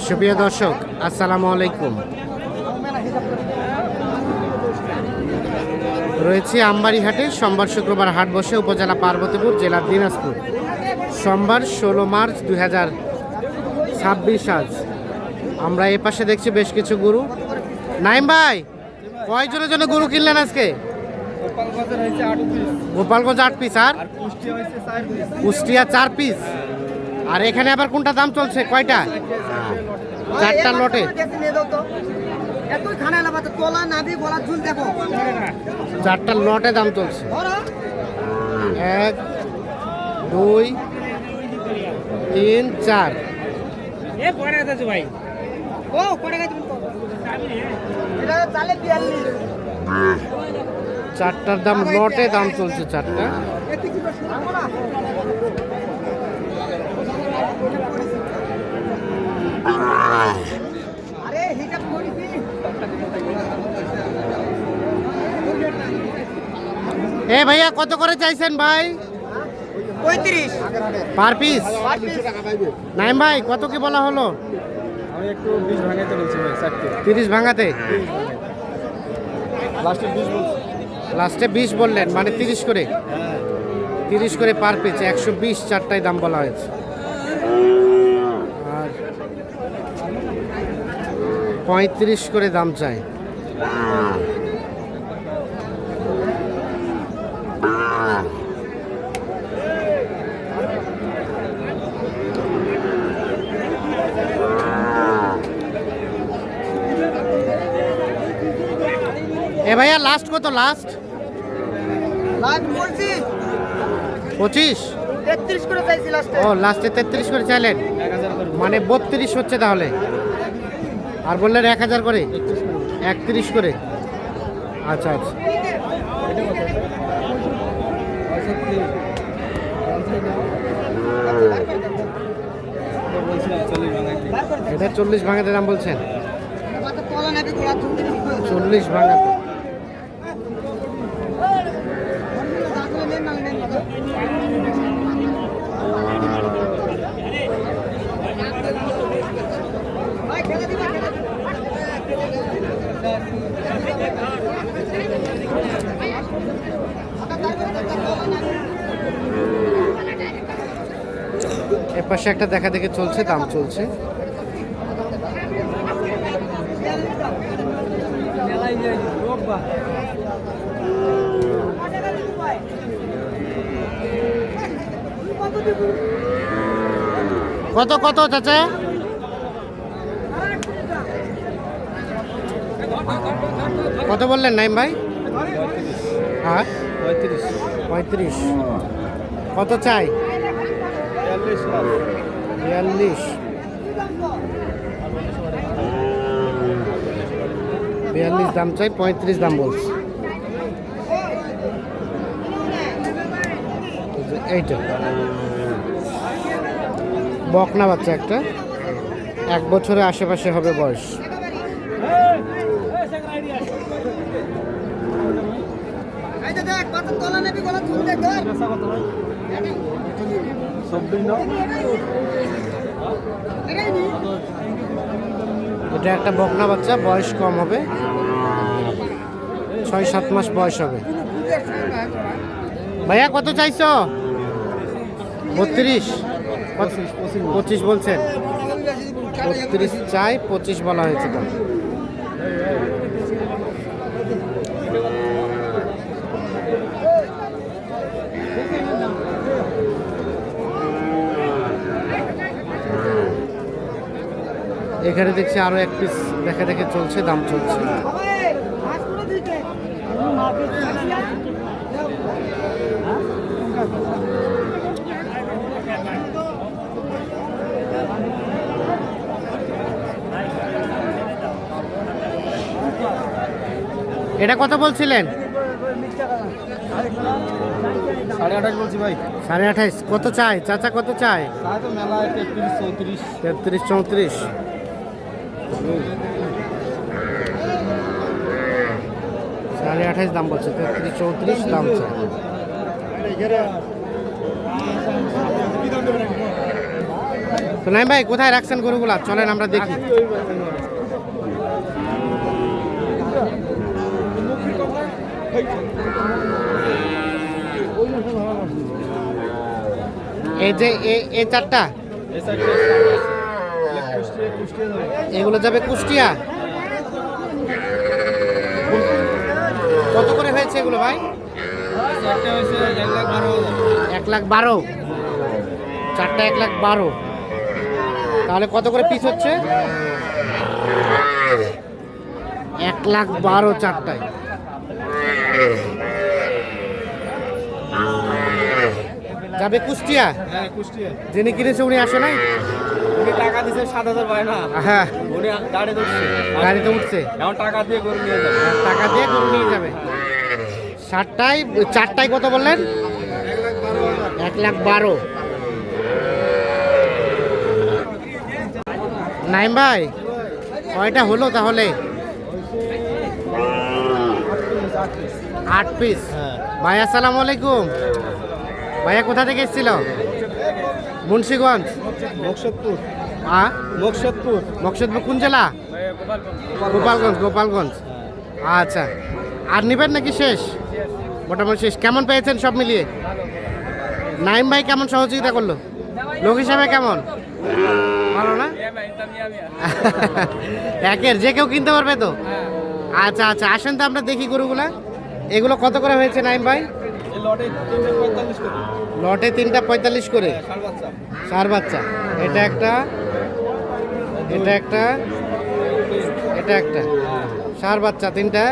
সুপ্রিয় দর্শক, আসসালামু আলাইকুম। রয়েছে আমবাড়িহাটে। সোমবার শুক্রবার হাট বসে উপজেলা পার্বতীপুর, জেলা দিনাজপুর। সোমবার 16 মার্চ 2026। আজ আমরা এ পাশে দেখছি বেশ কিছু গরু। নাইম ভাই, কয়জনের জন্য গরু কিনলেন আজকে? গোপালগঞ্জ 8 পিস আর কুষ্টিয়া 4 পিস। আর এখানে আবার কোনটা দাম চলছে? কয়টা? 4টা লটে। 4টা লটে দাম চলছে। 1 2 3 4। চারটার দাম লটে দাম চলছে 4টা। এ ভাইয়া, কত করে চাইছেন ভাই? 35 পার পিস। নাইম ভাই, কত কি বলা হলো? আমি একটু 20 ভাঙাতে বলছি ভাই, 30 ভাঙাতে। লাস্টে 20 বলছি। লাস্টে 20 বললেন, মানে 30 করে। 30 করে পার পিস, 120 চারটায় দাম বলা হয়েছে। আর 35 করে দাম চাই। এ ভাইয়া, লাস্ট কত? লাস্ট 25। 33 করে চাইছি লাস্টে। ও, লাস্টে 33 করে চাইলেন, 1000 করে মানে 32 হচ্ছে তাহলে। আর বললেন 1000 করে, 31 করে। আচ্ছা আচ্ছা। এটা 40 ভাঙাতে দাম বলছেন? 40 ভাঙাতে। এর পাশে একটা দেখা দেখে চলছে, দাম চলছে। কত কত চাচা? কত বললেন নাইম ভাই? হ্যাঁ, 35। কত চাই? 42। 42 দাম চাই, 35 দাম বলছে। এইটা বকনা বাচ্চা, একটা 1 বছরের আশেপাশে হবে বয়স। এটা একটা বকনা বাচ্চা, বয়স কম হবে, 6-7 মাস বয়স হবে। ভাইয়া, কত চাইছো? 32। 25 বলছেন? 32 চাই, 25 বলা হয়েছে তো। এখানে দেখছি আরো 1 পিস দেখা দেখে চলছে, দাম চলছে। এটা কত বলছিলেন? 28.5 বলছি ভাই। 28.5। কত চাই চাচা? কত চাই? তাই তো মেলা 33 34। 33 34। 28.5 দাম বলছে, 33 34 দাম চাই। তো নাই ভাই কোথায় রাখছেন গরুগুলা, চলেন আমরা দেখি। এই যে এই চারটা এগুলো যাবে কুষ্টিয়া। কত করে হয়েছে এগুলো ভাই? 1,12,000। চারটা 1,12,000। তাহলে কত করে পিস হচ্ছে? 1,12,000 চারটায়। যাবে কুষ্টিয়া। হ্যাঁ কুষ্টিয়া। যিনি কিনেছে উনি আসে নাই? উনি টাকা দিছে 7,000 পায় না। হ্যাঁ উনি গাড়িতে উঠছে। গাড়িতে উঠছে, এখন টাকা দিয়ে গরু নিয়ে যাবে। টাকা দিয়ে গরু নিয়ে যাবে। চারটায় কত বললেন? 1,12,000। নাইম ভাই কয়টা হলো তাহলে? 8 পিস। ভাই আসসালামু আলাইকুম। ভাইয়া কোথা থেকে এসেছিল? মুন্সিগঞ্জ। মকসদপুর। হ্যাঁ মকসদপুর। মকসদপুর কোন জেলা? গোপালগঞ্জ। আচ্ছা, আর নেবেন নাকি শেষ? মোটামুটি শেষ। কেমন পেয়েছেন সব মিলিয়ে? নাইম ভাই কেমন সহযোগিতা করলো? লোক হিসাবে কেমন? ভালো না? একের যে কেউ কিনতে পারবে তো? আচ্ছা আচ্ছা, আসেন তো আমরা দেখি গরুগুলা। এগুলো কত করে হয়েছে নাইম ভাই? লটে 3টা 45 করে। সার বাচ্চা। এটা একটা, এটা একটা, এটা একটা। সার বাচ্চা 3টা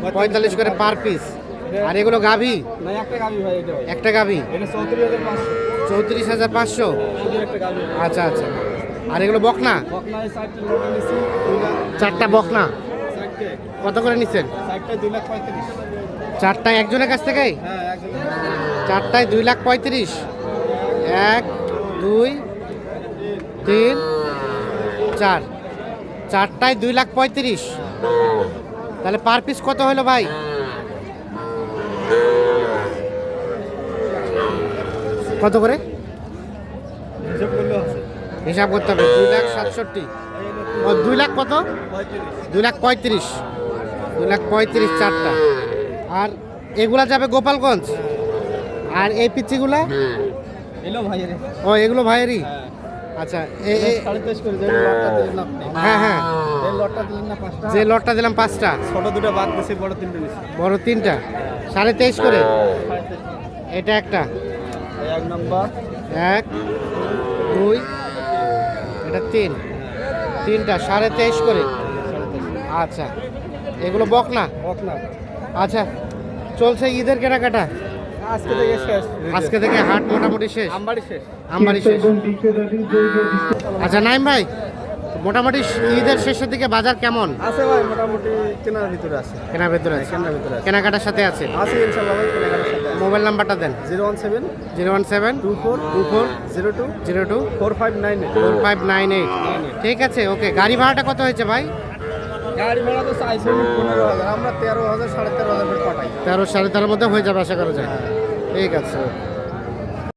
45 করে পার পিস। আর এগুলো গাভী? না একটা গাবি ভাই এটা। একটা গাভী এটা 34,500। 34,500। একটা গাবি। আচ্ছা আচ্ছা। আর এগুলো বকনা? বকনায় 60টা লটে নিছি। 4টা বকনা 60টা। কত করে নিচ্ছেন? 60টা 2,35,000। চারটায় একজনের কাছ থেকেই? হ্যাঁ একদম। চারটায় 2,35,000। 1 2 3 4। চারটায় 2,35,000। তাহলে পার পিস কত হলো ভাই? কত করে হিসাব করলে আছে। হিসাব করতে হবে? 2,67,000। ও 2 লাখ কত? 2,35,000। 2,35,000 চারটা। আর এগুলা যাবে গোপালগঞ্জ। আর এই পিচ্ছিগুলা? এলো ভাই রে। ও এগুলো ভাইয়েরই। হ্যাঁ। আচ্ছা 23.5 করে যে লটটা দিলেন আপনি। হ্যাঁ হ্যাঁ, এই লটটা দিলেন না 5টা। যে লটটা দিলাম 5টা, ছোট দুটো বাদ দিছি, বড় 3টে নিছি। বড় 3টা 23.5 করে। এটা একটা, এই এক নাম্বার। 1 2 এটা 3টা 23.5 করে। আচ্ছা, এগুলো বকনা? বকনা। আচ্ছা, চলছে ঈদের কেনাকাটা? আজকে থেকে শেষ। আজকে থেকে হাট মোটামুটি শেষ, আমবাড়ি শেষ। আমবাড়ি শেষ। আচ্ছা নাইম ভাই, মোটামুটি ঈদের শেষের দিকে বাজার কেমন? আছে ভাই মোটামুটি কেনার ভিতরে আছে। কেনার ভেতরে আছে, কেনার ভিতরে আছে। কেনাকাটার সাথে আছে। আছে ইনশাআল্লাহ ভাই কেনাকাটার সাথে আছে। মোবাইল নাম্বারটা দেন। 017 017 24 24 02 02 4598। 4598। ঠিক আছে, ওকে। গাড়ি ভাড়াটা কত হয়েছে ভাই? গাড়ি ভাড়া তো চাইছে 15,000, আমরা 13,000 13,500 করে পাঠাই। 13 13.5 মধ্যে হয়ে যাবে আশা করা যায়। ঠিক আছে।